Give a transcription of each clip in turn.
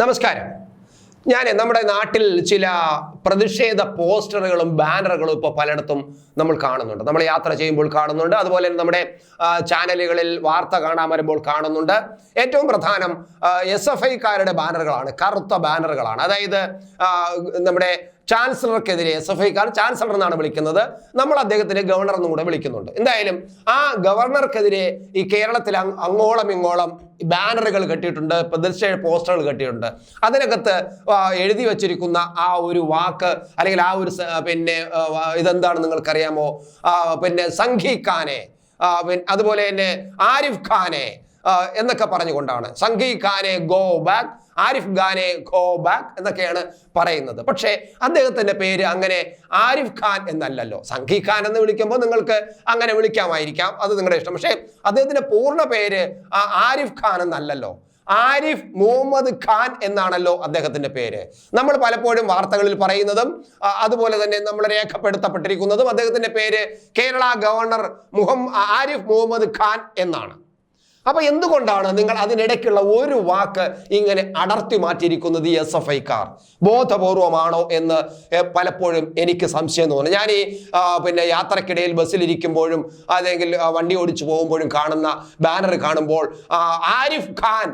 നമസ്കാരം. നമ്മുടെ നാട്ടിൽ ചില പ്രതിഷേധ പോസ്റ്ററുകളും ബാനറുകളും ഇപ്പോൾ പലയിടത്തും നമ്മൾ കാണുന്നുണ്ട്. നമ്മൾ യാത്ര ചെയ്യുമ്പോൾ കാണുന്നുണ്ട്. അതുപോലെ തന്നെ നമ്മുടെ ചാനലുകളിൽ വാർത്ത കാണാൻ വരുമ്പോൾ കാണുന്നുണ്ട്. ഏറ്റവും പ്രധാനം SFIക്കാരുടെ ബാനറുകളാണ്, കറുത്ത ബാനറുകളാണ്. അതായത് നമ്മുടെ ചാൻസലർക്കെതിരെ SFIക്കാർ ചാൻസലർ എന്നാണ് വിളിക്കുന്നത്. നമ്മൾ അദ്ദേഹത്തിന് ഗവർണർ എന്നും കൂടെ വിളിക്കുന്നുണ്ട്. എന്തായാലും ആ ഗവർണർക്കെതിരെ ഈ കേരളത്തിൽ അങ്ങോളം ഇങ്ങോളം ബാനറുകൾ കെട്ടിയിട്ടുണ്ട്, പ്രതിഷേധ പോസ്റ്ററുകൾ കെട്ടിയിട്ടുണ്ട്. അതിനകത്ത് എഴുതി വച്ചിരിക്കുന്ന ആ ഒരു വാക്ക് അല്ലെങ്കിൽ ആ ഒരു ഇതെന്താണ് നിങ്ങൾക്കറിയാമോ? സംഘി ഖാനെ, അതുപോലെ തന്നെ ആരിഫ് ഖാനെ എന്നൊക്കെ പറഞ്ഞുകൊണ്ടാണ്. സംഘി ഖാനെ ഗോ ബാക്ക്, ആരിഫ് ഖാനെ ഗോ ബാക്ക് എന്നൊക്കെയാണ് പറയുന്നത്. പക്ഷേ അദ്ദേഹത്തിന്റെ പേര് അങ്ങനെ ആരിഫ് ഖാൻ എന്നല്ലല്ലോ. സംഘി ഖാൻ എന്ന് വിളിക്കുമ്പോൾ നിങ്ങൾക്ക് അങ്ങനെ വിളിക്കാമായിരിക്കാം, അത് നിങ്ങളുടെ ഇഷ്ടം. പക്ഷേ അദ്ദേഹത്തിന്റെ പൂർണ്ണ പേര് ആരിഫ് ഖാൻ എന്നല്ലല്ലോ, ആരിഫ് മുഹമ്മദ് ഖാൻ എന്നാണല്ലോ അദ്ദേഹത്തിന്റെ പേര്. നമ്മൾ പലപ്പോഴും വാർത്തകളിൽ പറയുന്നതും അതുപോലെ തന്നെ നമ്മൾ രേഖപ്പെടുത്തപ്പെട്ടിരിക്കുന്നതും അദ്ദേഹത്തിന്റെ പേര് കേരള ഗവർണർ ആരിഫ് മുഹമ്മദ് ഖാൻ എന്നാണ്. അപ്പൊ എന്തുകൊണ്ടാണ് നിങ്ങൾ അതിനിടയ്ക്കുള്ള ഒരു വാക്ക് ഇങ്ങനെ അടർത്തി മാറ്റിയിരിക്കുന്നത്? SFIക്കാർ ബോധപൂർവമാണോ എന്ന് പലപ്പോഴും എനിക്ക് സംശയം തോന്നുന്നു. ഞാൻ ഈ യാത്രക്കിടയിൽ ബസ്സിലിരിക്കുമ്പോഴും അല്ലെങ്കിൽ വണ്ടി ഓടിച്ചു പോകുമ്പോഴും കാണുന്ന ബാനർ കാണുമ്പോൾ ആരിഫ് ഖാൻ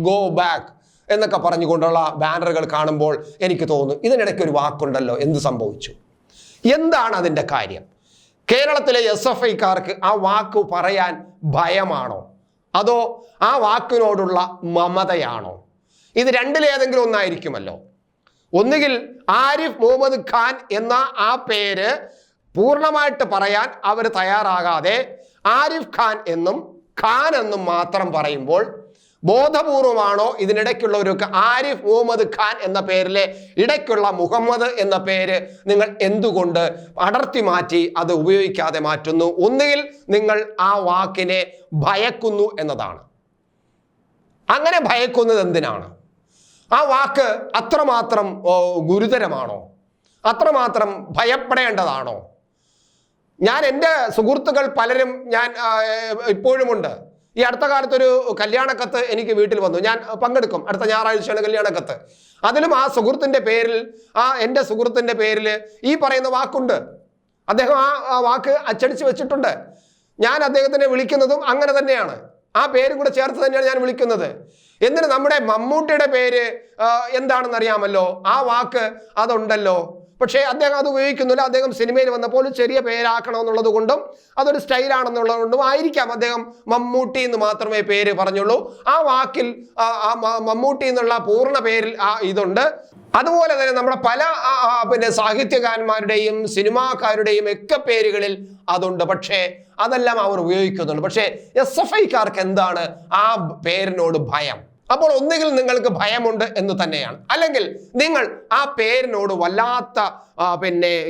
ഗോ ബാക്ക് എന്നൊക്കെ പറഞ്ഞുകൊണ്ടുള്ള ബാനറുകൾ കാണുമ്പോൾ എനിക്ക് തോന്നുന്നു ഇതിനിടയ്ക്ക് ഒരു വാക്കുണ്ടല്ലോ, എന്ത് സംഭവിച്ചു? എന്താണ് അതിൻ്റെ കാര്യം? കേരളത്തിലെ SFIക്കാർക്ക് ആ വാക്ക് പറയാൻ ഭയമാണോ, അതോ ആ വാക്കിനോടുള്ള മമതയാണോ? ഇത് രണ്ടിലേതെങ്കിലും ഒന്നായിരിക്കുമല്ലോ. ഒന്നുകിൽ ആരിഫ് മുഹമ്മദ് ഖാൻ എന്ന ആ പേര് പൂർണ്ണമായിട്ട് പറയാൻ അവർ തയ്യാറാകാതെ ആരിഫ് ഖാൻ എന്നും മാത്രം പറയുമ്പോൾ ബോധപൂർവമാണോ ഇതിനിടയ്ക്കുള്ള ഒരു ആരിഫ് മുഹമ്മദ് ഖാൻ എന്ന പേരിലെ ഇടയ്ക്കുള്ള മുഹമ്മദ് എന്ന പേര് നിങ്ങൾ എന്തുകൊണ്ട് അടർത്തി മാറ്റി അത് ഉപയോഗിക്കാതെ മാറ്റുന്നു? ഒന്നുകിൽ നിങ്ങൾ ആ വാക്കിനെ ഭയക്കുന്നു എന്നതാണ്. അങ്ങനെ ഭയക്കുന്നത് എന്തിനാണ്? ആ വാക്ക് അത്രമാത്രം ഗുരുതരമാണോ? അത്രമാത്രം ഭയപ്പെടേണ്ടതാണോ? ഞാൻ എൻ്റെ സുഹൃത്തുക്കൾ പലരും ഇപ്പോഴുമുണ്ട്. ഈ അടുത്ത കാലത്തൊരു കല്യാണക്കത്ത് എനിക്ക് വീട്ടിൽ വന്നു. ഞാൻ പങ്കെടുക്കും, അടുത്ത ഞായറാഴ്ചയാണ് കല്യാണക്കത്ത്. അതിലും ആ സുഹൃത്തിൻ്റെ പേരിൽ, എൻ്റെ സുഹൃത്തിൻ്റെ പേരിൽ ഈ പറയുന്ന വാക്കുണ്ട്. അദ്ദേഹം ആ വാക്ക് അച്ചടിച്ച് വെച്ചിട്ടുണ്ട്. ഞാൻ അദ്ദേഹത്തിനെ വിളിക്കുന്നതും അങ്ങനെ തന്നെയാണ്, ആ പേരും കൂടെ ചേർത്ത് തന്നെയാണ് ഞാൻ വിളിക്കുന്നത്. എന്നിട്ട് നമ്മുടെ മമ്മൂട്ടിയുടെ പേര് എന്താണെന്ന് അറിയാമല്ലോ, ആ വാക്ക് അതുണ്ടല്ലോ. പക്ഷേ അദ്ദേഹം അത് ഉപയോഗിക്കുന്നില്ല. അദ്ദേഹം സിനിമയിൽ വന്നപ്പോൾ ചെറിയ പേരാക്കണമെന്നുള്ളത് കൊണ്ടും അതൊരു സ്റ്റൈലാണെന്നുള്ളത് കൊണ്ടും ആയിരിക്കാം അദ്ദേഹം മമ്മൂട്ടി എന്ന് മാത്രമേ പേര് പറഞ്ഞുള്ളൂ. ആ വാക്കിൽ മമ്മൂട്ടി എന്നുള്ള പൂർണ്ണ പേരിൽ ഇതുണ്ട്. അതുപോലെ തന്നെ നമ്മുടെ പല സാഹിത്യകാരന്മാരുടെയും സിനിമാക്കാരുടെയും ഒക്കെ പേരുകളിൽ അതുണ്ട്. പക്ഷേ അതെല്ലാം അവർ ഉപയോഗിക്കുന്നുണ്ട്. പക്ഷേ SFIക്കാർക്ക് എന്താണ് ആ പേരിനോട് ഭയം? അപ്പോൾ ഒന്നുകിൽ നിങ്ങൾക്ക് ഭയമുണ്ട് എന്ന് തന്നെയാണ്, അല്ലെങ്കിൽ നിങ്ങൾ ആ പേരിനോട് വല്ലാത്ത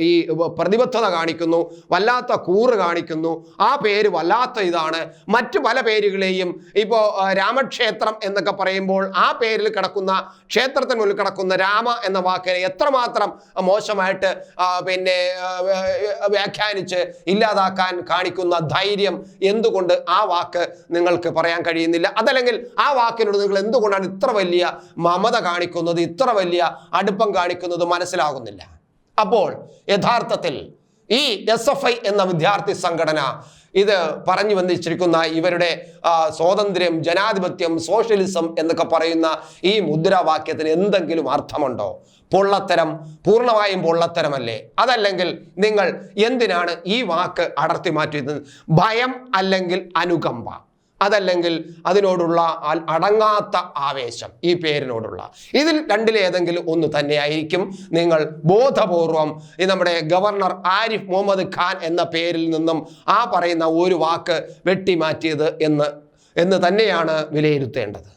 ഈ പ്രതിബദ്ധത കാണിക്കുന്നു, വല്ലാത്ത കൂറ് കാണിക്കുന്നു. ആ പേര് വല്ലാത്ത ഇതാണ്. മറ്റു പല പേരുകളെയും ഇപ്പോൾ രാമക്ഷേത്രം എന്നൊക്കെ പറയുമ്പോൾ ആ പേരിൽ കിടക്കുന്ന, ക്ഷേത്രത്തിനുള്ളിൽ കിടക്കുന്ന രാമ എന്ന വാക്കിനെ എത്രമാത്രം മോശമായിട്ട് വ്യാഖ്യാനിച്ച് ഇല്ലാതാക്കാൻ കാണിക്കുന്ന ധൈര്യം എന്തുകൊണ്ട് ആ വാക്ക് നിങ്ങൾക്ക് പറയാൻ കഴിയുന്നില്ല? അതല്ലെങ്കിൽ ആ വാക്കിനോട് നിങ്ങൾ എന്തുകൊണ്ടാണ് ഇത്ര വലിയ മമത കാണിക്കുന്നത്, ഇത്ര വലിയ അടുപ്പം കാണിക്കുന്നത് മനസ്സിലാകുന്നില്ല. അപ്പോൾ യഥാർത്ഥത്തിൽ ഈ SFI എന്ന വിദ്യാർത്ഥി സംഘടന ഇത് പറഞ്ഞു വന്നിരിക്കുന്ന ഇവരുടെ സ്വാതന്ത്ര്യം, ജനാധിപത്യം, സോഷ്യലിസം എന്നൊക്കെ പറയുന്ന ഈ മുദ്രാവാക്യത്തിന് എന്തെങ്കിലും അർത്ഥമുണ്ടോ? പൊള്ളത്തരം, പൂർണ്ണമായും പൊള്ളത്തരമല്ലേ? അതല്ലെങ്കിൽ നിങ്ങൾ എന്തിനാണ് ഈ വാക്ക് അടർത്തി മാറ്റുന്നത്? ഭയം അല്ലെങ്കിൽ അനുകമ്പ, അതല്ലെങ്കിൽ അതിനോടുള്ള അടങ്ങാത്ത ആവേശം, ഈ പേരിനോടുള്ള, ഇതിൽ രണ്ടിലേതെങ്കിലും ഒന്ന് തന്നെയായിരിക്കും നിങ്ങൾ ബോധപൂർവം നമ്മുടെ ഗവർണർ ആരിഫ് മുഹമ്മദ് ഖാൻ എന്ന പേരിൽ നിന്നും ആ പറയുന്ന ഒരു വാക്ക് വെട്ടിമാറ്റിയത് എന്ന് തന്നെയാണ് വിലയിരുത്തേണ്ടത്.